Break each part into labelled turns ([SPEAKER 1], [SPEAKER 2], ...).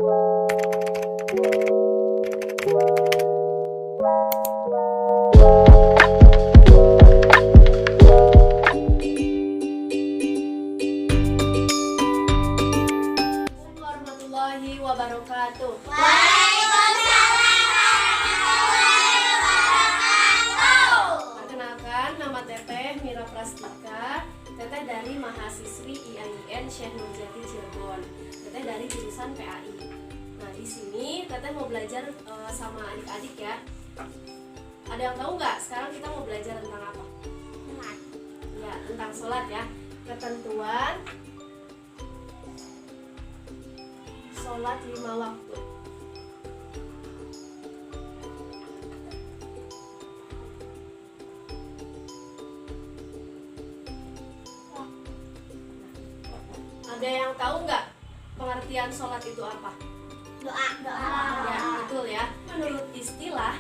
[SPEAKER 1] Warahmatullahi wabarakatuh.
[SPEAKER 2] Waalaikumsalam warahmatullahi wabarakatuh.
[SPEAKER 1] Perkenalkan, nama Teteh Mira Prastika. Teteh dari mahasiswi IAIN Syekh Nurjati Cirebon. Teteh dari jurusan PAI. Nah, di sini Teteh mau belajar sama adik-adik ya. Ada yang tahu nggak? Sekarang kita mau belajar tentang apa? Ya, tentang sholat ya. Ketentuan sholat 5 waktu. Ada yang tahu nggak pengertian sholat itu apa?
[SPEAKER 2] Doa.
[SPEAKER 1] Ya, betul ya. Menurut istilah,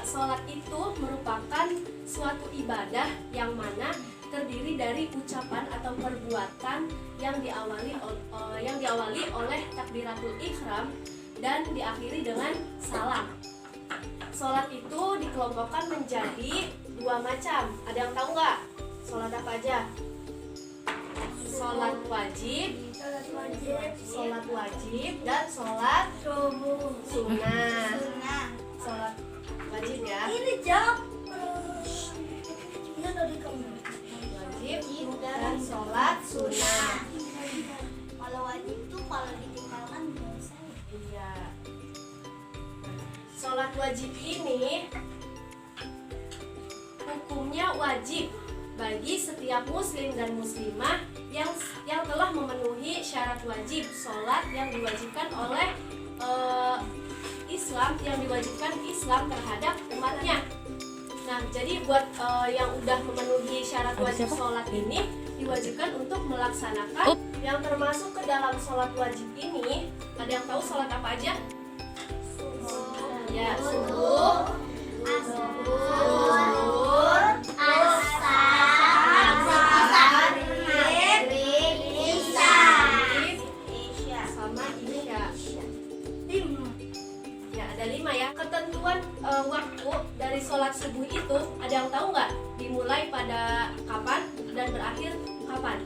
[SPEAKER 1] sholat itu merupakan suatu ibadah yang mana terdiri dari ucapan atau perbuatan yang diawali oleh takbiratul ihram dan diakhiri dengan salam. Sholat itu dikelompokkan menjadi 2 macam. Ada yang tahu nggak? Sholat apa aja? Sholat wajib, dan sholat sunnah. Sholat wajib ya.
[SPEAKER 2] Ini jawab.
[SPEAKER 1] Wajib dan sholat sunnah.
[SPEAKER 2] Kalau wajib tuh kalau ditinggalkan dosa.
[SPEAKER 1] Iya. Sholat wajib ini hukumnya wajib bagi setiap muslim dan muslimah yang telah memenuhi syarat wajib sholat yang diwajibkan oleh Islam, yang diwajibkan Islam terhadap umatnya. Nah, jadi buat yang udah memenuhi syarat wajib sholat ini diwajibkan untuk melaksanakan yang termasuk ke dalam sholat wajib ini. Ada yang tahu sholat apa aja? Ya, subuh, zuhur, sama isya. Ya, ada 5 ya. Ketentuan waktu dari sholat subuh itu, ada yang tahu nggak? Dimulai pada kapan dan berakhir kapan?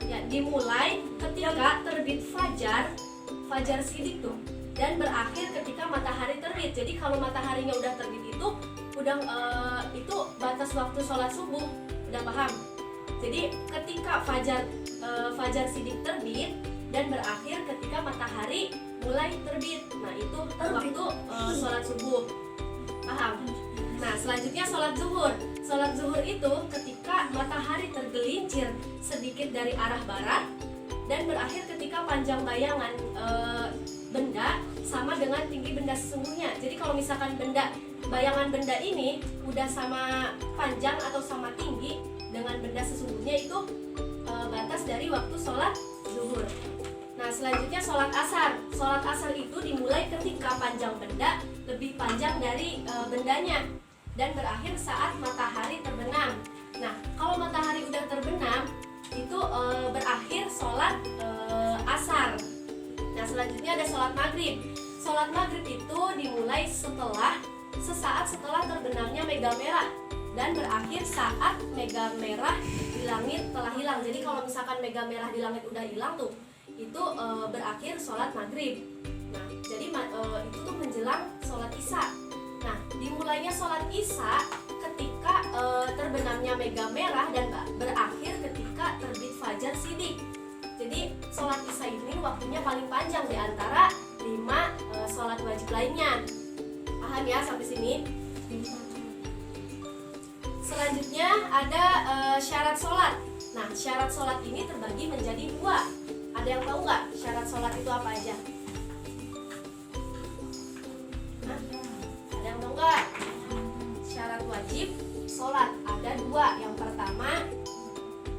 [SPEAKER 1] Ya, dimulai ketika terbit fajar sidik tuh, dan berakhir ketika matahari terbit. Jadi kalau mataharinya udah terbit itu udah itu batas waktu sholat subuh. Udah paham? Jadi ketika fajar sidik terbit dan berakhir ketika matahari mulai terbit. Nah, itu waktu sholat subuh. Paham? Nah, selanjutnya sholat zuhur. Sholat zuhur itu ketika matahari tergelincir sedikit dari arah barat dan berakhir ketika panjang bayangan benda sama dengan tinggi benda sesungguhnya. Jadi kalau misalkan bayangan benda ini udah sama panjang atau sama tinggi dengan benda sesungguhnya, itu batas dari waktu sholat zuhur. Nah, selanjutnya sholat asar. Sholat asar itu dimulai ketika panjang benda lebih panjang dari bendanya dan berakhir saat matahari terbenam. Nah, kalau matahari udah terbenam itu berakhir sholat asar. Nah, selanjutnya ada sholat maghrib. Sholat maghrib itu dimulai sesaat setelah terbenamnya mega merah dan berakhir saat mega merah di langit telah hilang. Jadi kalau misalkan mega merah di langit udah hilang tuh, itu berakhir sholat maghrib. Nah, jadi itu tuh menjelang sholat isya. Nah, dimulainya sholat isya ketika terbenamnya mega merah dan berakhir ketika terbit fajar sidik. Jadi sholat isya ini waktunya paling panjang di antara 5 sholat wajib lainnya. Paham ya sampai sini? Selanjutnya ada syarat sholat. Nah, syarat sholat ini terbagi menjadi 2. Ada yang tahu nggak syarat sholat itu apa aja? Nah, ada yang tahu nggak? Syarat wajib sholat ada 2. Yang pertama,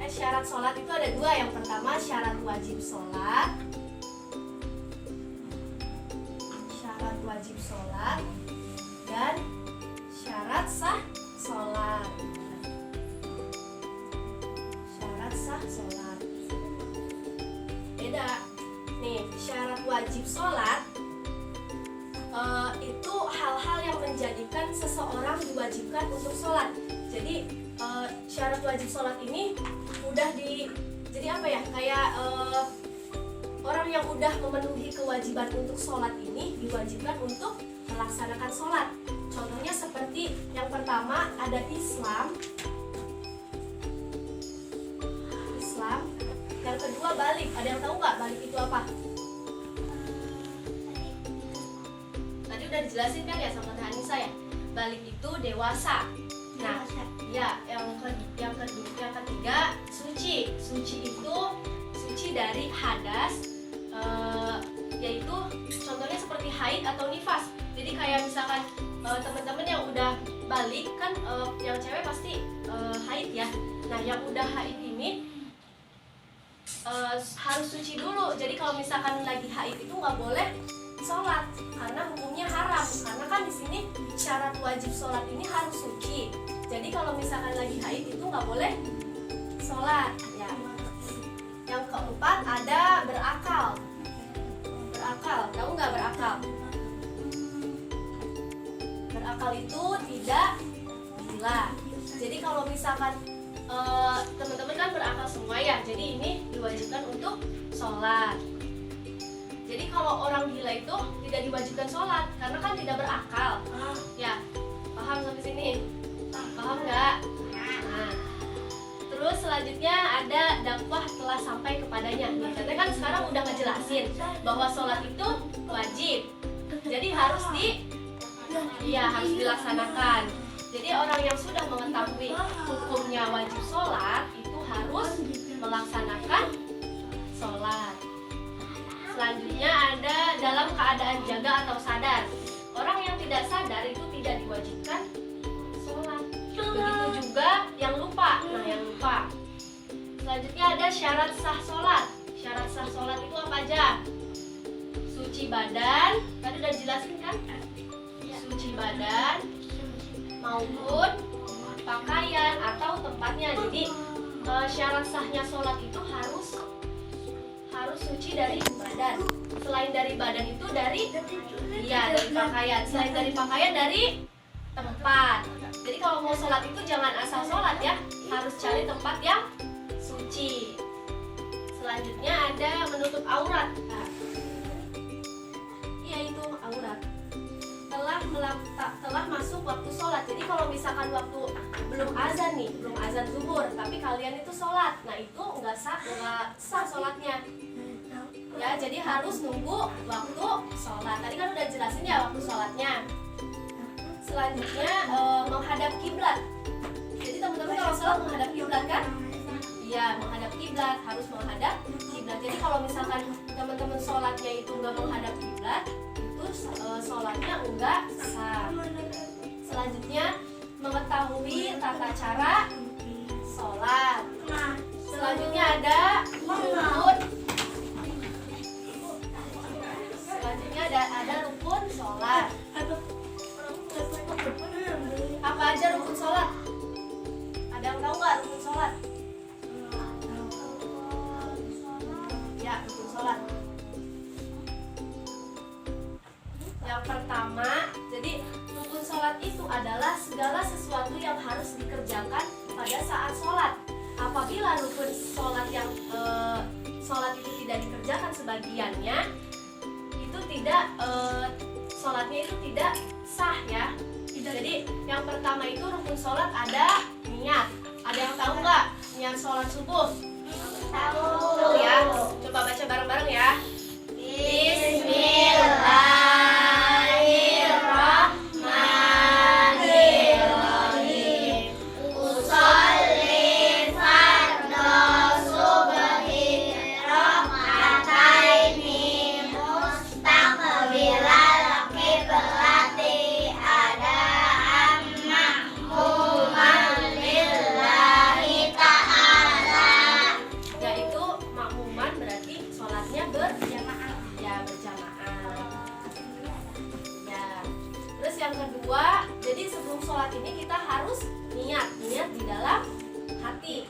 [SPEAKER 1] syarat sholat itu ada 2. Yang pertama syarat wajib sholat. Syarat wajib sholat dan syarat sah sholat. Syarat sah sholat beda. wajib sholat itu hal-hal yang menjadikan seseorang diwajibkan untuk sholat. Jadi syarat wajib sholat ini jadi apa ya, kayak orang yang udah memenuhi kewajiban untuk sholat ini diwajibkan untuk melaksanakan sholat. Contohnya seperti yang pertama ada Islam, yang kedua balik. Ada yang tahu nggak balik itu apa? Tadi udah dijelasin kan ya sama Teh Anissa ya. Balik itu dewasa. Nah, ya yang ketiga suci. Suci itu suci dari hadas, yaitu contohnya seperti haid atau nifas. Jadi kayak misalkan teman-teman yang udah balik kan, yang cewek pasti haid ya. Nah, yang udah haid ini harus suci dulu. Jadi kalau misalkan lagi haid itu nggak boleh sholat karena hukumnya haram. Karena kan di sini syarat wajib sholat ini harus suci. Jadi kalau misalkan lagi haid itu nggak boleh sholat. Ya. Yang keempat ada berakal. Berakal, tahu nggak berakal? Berakal itu tidak gila. Jadi kalau misalkan teman-teman kan berakal semua ya, jadi ini diwajibkan untuk sholat. Jadi kalau orang gila itu tidak diwajibkan sholat karena kan tidak berakal. Ya, paham sampai sini? Paham nggak? Nah, terus selanjutnya ada dakwah telah sampai kepadanya. Nih, katanya kan sekarang udah ngejelasin bahwa sholat itu wajib. Jadi harus harus dilaksanakan. Jadi orang yang sudah mengetahui hukumnya wajib sholat itu harus melaksanakan sholat. Selanjutnya ada dalam keadaan jaga atau sadar. Orang yang tidak sadar itu tidak diwajibkan sholat. Begitu juga yang lupa. Nah, yang lupa. Selanjutnya ada syarat sah sholat. Syarat sah sholat itu apa aja? Suci badan. Tadi udah jelasin kan? Suci badan maupun pakaian atau tempatnya. Jadi syarat sahnya sholat itu harus suci dari badan. Selain dari badan itu dari pakaian. Selain dari pakaian dari tempat. Jadi kalau mau sholat itu jangan asal sholat ya, harus cari tempat yang suci. Selanjutnya ada menutup aurat. Itu aurat. Telah masuk waktu sholat. Jadi kalau misalkan waktu belum azan nih, belum azan zuhur, tapi kalian itu sholat, nah itu nggak sah sholatnya. Ya, jadi harus nunggu waktu sholat. Tadi kan udah jelasin ya waktu sholatnya. Selanjutnya menghadap kiblat. Jadi teman-teman kalau sholat menghadap kiblat kan? Iya, menghadap kiblat, harus menghadap kiblat. Jadi kalau misalkan teman-teman sholatnya itu nggak menghadap kiblat, itu sholatnya enggak sah. Selanjutnya mengetahui tata cara sholat. Selanjutnya ada rukun. Selanjutnya ada rukun sholat. Apa aja rukun sholat? Ada yang tahu nggak rukun sholat? Ya, rukun sholat. Yang pertama, jadi rukun sholat itu adalah segala sesuatu yang harus dikerjakan pada saat sholat. Apabila rukun sholat yang sholat itu tidak dikerjakan sebagiannya, itu tidak sholatnya itu tidak sah ya. Jadi yang pertama itu rukun sholat ada niat. Ada yang tahu nggak niat sholat subuh? Tahu ya. Coba baca bareng-bareng ya. Bismillahirrahmanirrahim. Usolli fardhu subhi rak'ataini mustaqbilal qiblati adaan ma'muman lillahi ta'ala. Yaitu makmuman berarti sholatnya berjamaah. Ya, berjamaah. Ya. Terus yang kedua, jadi sebelum sholat ini kita harus niat di dalam hati.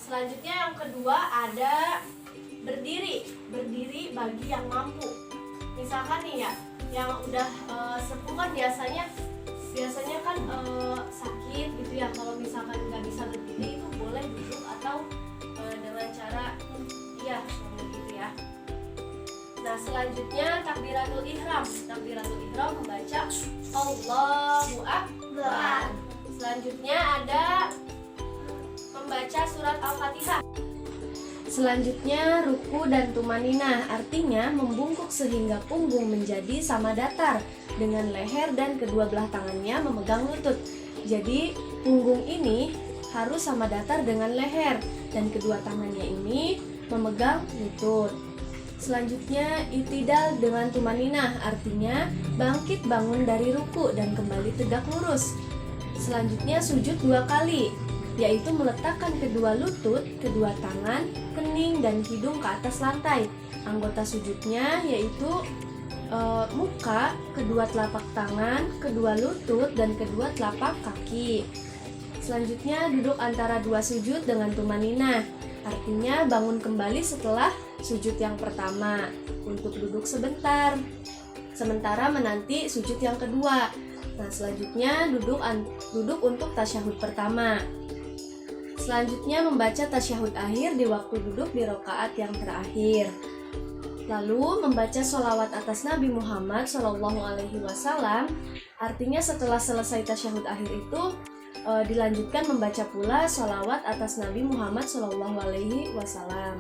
[SPEAKER 1] Selanjutnya yang kedua ada berdiri bagi yang mampu. misalkan nih ya, yang udah sepuh kan biasanya kan sakit gitu ya. Kalau misalkan nggak bisa berdiri itu boleh duduk atau dengan cara iya gitu ya. Nah selanjutnya takbiratul ihram. Takbiratul ihram membaca Allahu Akbar. Selanjutnya ada membaca surat Al-Fatihah. Selanjutnya ruku dan tumaninah, artinya membungkuk sehingga punggung menjadi sama datar dengan leher dan kedua belah tangannya memegang lutut. Jadi punggung ini harus sama datar dengan leher dan kedua tangannya ini memegang lutut. Selanjutnya itidal dengan tumaninah, artinya bangkit bangun dari ruku dan kembali tegak lurus. Selanjutnya sujud 2 kali, yaitu meletakkan kedua lutut, kedua tangan, kening, dan hidung ke atas lantai. Anggota sujudnya yaitu muka, kedua telapak tangan, kedua lutut, dan kedua telapak kaki. Selanjutnya duduk antara 2 sujud dengan tumaninah, artinya bangun kembali setelah sujud yang pertama untuk duduk sebentar, sementara menanti sujud yang kedua. Nah selanjutnya duduk untuk tasyahud pertama. Selanjutnya membaca tasyahud akhir di waktu duduk di rakaat yang terakhir. Lalu membaca sholawat atas Nabi Muhammad SAW, artinya setelah selesai tasyahud akhir itu dilanjutkan membaca pula sholawat atas Nabi Muhammad SAW.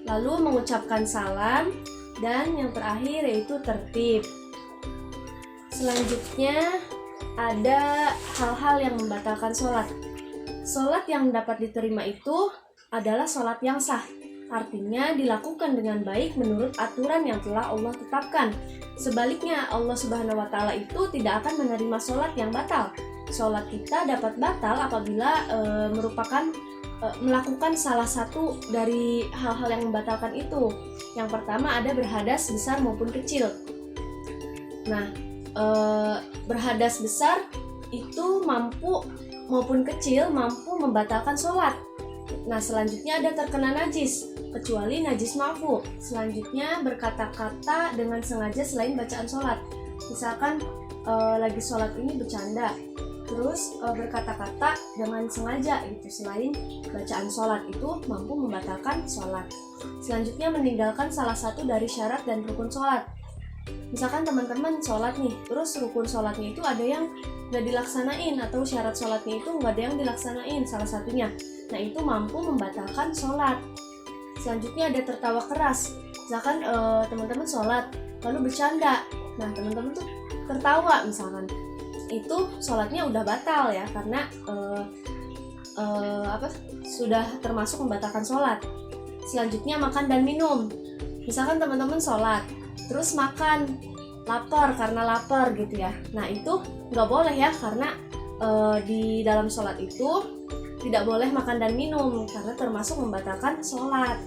[SPEAKER 1] Lalu mengucapkan salam dan yang terakhir yaitu tertib. Selanjutnya ada hal-hal yang membatalkan sholat. Sholat yang dapat diterima itu adalah sholat yang sah, artinya dilakukan dengan baik menurut aturan yang telah Allah tetapkan. Sebaliknya Allah Subhanahu wa Ta'ala itu tidak akan menerima sholat yang batal. Sholat kita dapat batal apabila melakukan salah satu dari hal-hal yang membatalkan itu. Yang pertama ada berhadas besar maupun kecil. Nah, berhadas besar itu maupun kecil mampu membatalkan sholat. Nah selanjutnya ada terkena najis, kecuali najis ma'fu. Selanjutnya berkata-kata dengan sengaja selain bacaan sholat. Misalkan lagi sholat ini bercanda, terus berkata-kata dengan sengaja itu selain bacaan sholat, itu mampu membatalkan sholat. Selanjutnya meninggalkan salah satu dari syarat dan rukun sholat. Misalkan teman-teman sholat nih, terus rukun sholatnya itu ada yang nggak dilaksanain atau syarat sholatnya itu nggak ada yang dilaksanain salah satunya. Nah itu mampu membatalkan sholat. Selanjutnya ada tertawa keras. Misalkan teman-teman sholat lalu bercanda, nah teman-teman tuh tertawa misalkan, itu sholatnya udah batal ya, karena sudah termasuk membatalkan sholat. Selanjutnya makan dan minum. Misalkan teman-teman sholat terus makan, karena lapar gitu ya. Nah itu nggak boleh ya, karena di dalam sholat itu tidak boleh makan dan minum karena termasuk membatalkan sholat.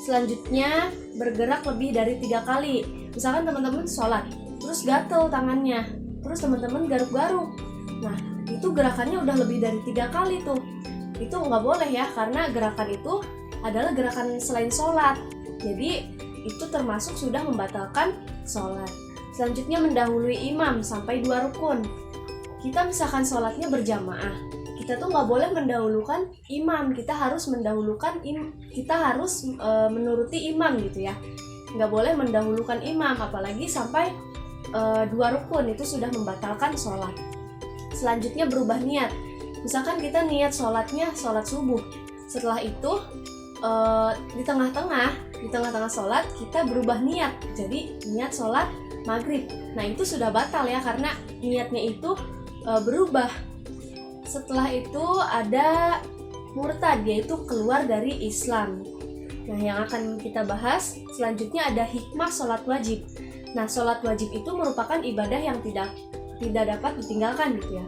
[SPEAKER 1] Selanjutnya bergerak lebih dari 3 kali. Misalkan teman-teman sholat terus gatel tangannya, terus teman-teman garuk-garuk. Nah itu gerakannya udah lebih dari 3 kali tuh. Itu nggak boleh ya, karena gerakan itu adalah gerakan selain sholat. Jadi itu termasuk sudah membatalkan sholat. Selanjutnya mendahului imam sampai 2 rukun. Kita misalkan sholatnya berjamaah, kita tuh nggak boleh mendahulukan imam, kita harus menuruti imam gitu ya. Nggak boleh mendahulukan imam, apalagi sampai 2 rukun, itu sudah membatalkan sholat. Selanjutnya berubah niat. Misalkan kita niat sholatnya sholat subuh, setelah itu di tengah-tengah sholat kita berubah niat jadi niat sholat maghrib. Nah itu sudah batal ya, karena niatnya itu berubah. Setelah itu ada murtad, yaitu keluar dari Islam. Nah yang akan kita bahas selanjutnya ada hikmah sholat wajib. Nah sholat wajib itu merupakan ibadah yang tidak dapat ditinggalkan gitu ya,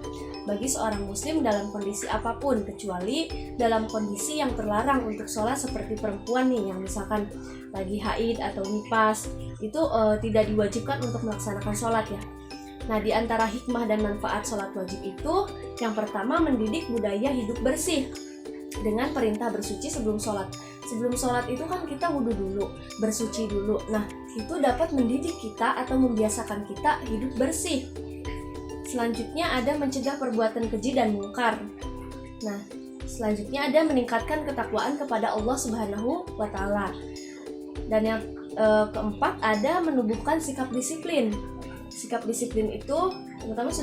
[SPEAKER 1] bagi seorang muslim dalam kondisi apapun, kecuali dalam kondisi yang terlarang untuk sholat, seperti perempuan nih yang misalkan lagi haid atau nifas, itu tidak diwajibkan untuk melaksanakan sholat ya. Nah di antara hikmah dan manfaat sholat wajib itu, yang pertama mendidik budaya hidup bersih dengan perintah bersuci sebelum sholat. Sebelum sholat itu kan kita wudhu dulu, bersuci dulu. Nah, itu dapat mendidik kita atau membiasakan kita hidup bersih. Selanjutnya ada mencegah perbuatan keji dan mungkar. Nah, selanjutnya ada meningkatkan ketakwaan kepada Allah Subhanahu wa Ta'ala. Dan yang keempat ada menumbuhkan sikap disiplin. Sikap disiplin itu teman-teman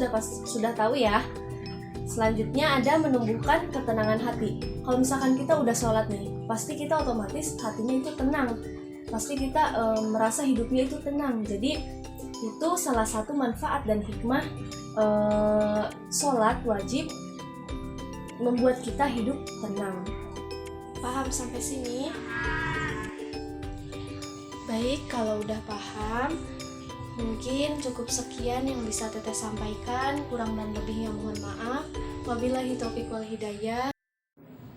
[SPEAKER 1] sudah tahu ya. Selanjutnya ada menumbuhkan ketenangan hati. Kalau misalkan kita udah sholat nih, pasti kita otomatis hatinya itu tenang. Pasti kita merasa hidupnya itu tenang. Jadi itu salah satu manfaat dan hikmah sholat wajib membuat kita hidup tenang. Paham sampai sini? Baik, kalau udah paham, mungkin cukup sekian yang bisa Teteh sampaikan. Kurang dan lebihnya mohon maaf. Wabillahi taufiq wal hidayah.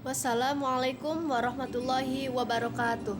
[SPEAKER 1] Wassalamualaikum warahmatullahi wabarakatuh.